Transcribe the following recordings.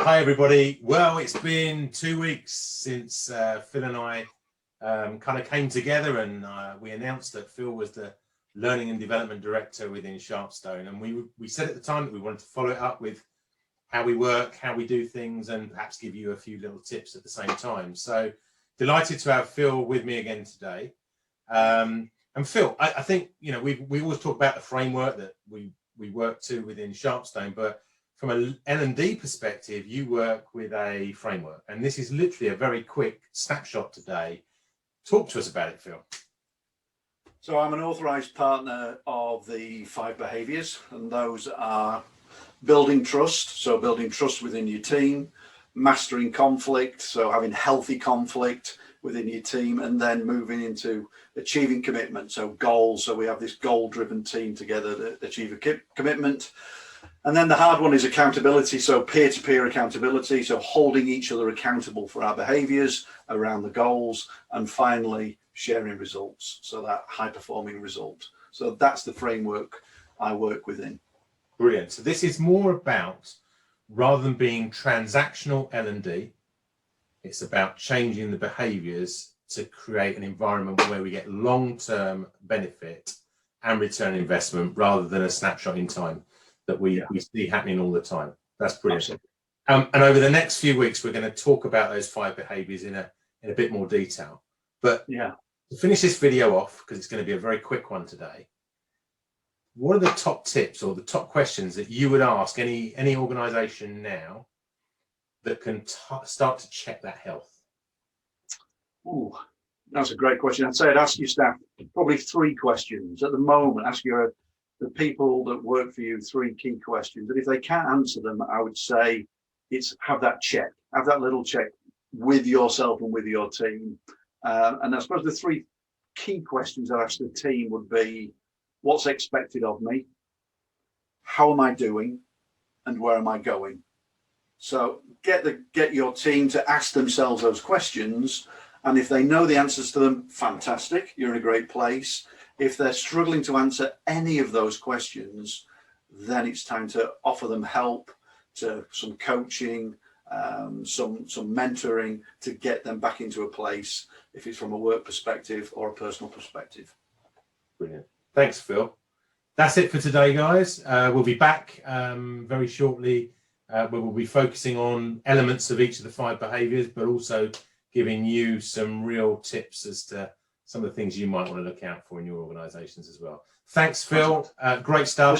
Hi everybody. Well, it's been 2 weeks since Phil and I kind of came together, and we announced that Phil was the Learning and Development Director within Sharpstone, and we said at the time that we wanted to follow it up with how we work, how we do things, and perhaps give you a few little tips at the same time. So delighted to have Phil with me again today. And Phil, I think, you know, we always talk about the framework that we work to within Sharpstone, but from an L&D perspective, you work with a framework, and this is literally a very quick snapshot today. Talk to us about it, Phil. So I'm an authorised partner of the 5 behaviours, and those are building trust, so building trust within your team, mastering conflict, so having healthy conflict within your team, and then moving into achieving commitment, so goals. So we have this goal-driven team together to achieve a commitment. And then the hard one is accountability, so peer-to-peer accountability, so holding each other accountable for our behaviours around the goals, and finally sharing results, so that high-performing result. So that's the framework I work within. Brilliant. So this is more about, rather than being transactional L&D, it's about changing the behaviours to create an environment where we get long-term benefit and return on investment, rather than a snapshot in time that we see happening all the time. That's brilliant. And over the next few weeks, we're going to talk about those 5 behaviours in a bit more detail. But to finish this video off, because it's going to be a very quick one today, what are the top tips or the top questions that you would ask any organisation now that can start to check that health? Oh, that's a great question. I'd say I'd ask your staff probably 3 questions at the moment. Ask the people that work for you 3 key questions, and if they can't answer them, I would say it's have that check, have that little check with yourself and with your team. And I suppose the 3 key questions I'd ask the team would be: what's expected of me, how am I doing, and where am I going? So get your team to ask themselves those questions, and if they know the answers to them, fantastic, you're in a great place. If they're struggling to answer any of those questions, then it's time to offer them help, to some coaching, some mentoring, to get them back into a place, if it's from a work perspective or a personal perspective. Brilliant. Thanks, Phil. That's it for today, guys. We'll be back very shortly, where we'll be focusing on elements of each of the 5 behaviours, but also giving you some real tips as to some of the things you might want to look out for in your organisations as well. Thanks, Phil. Great stuff.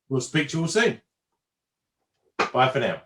We'll speak to you all soon. Bye for now.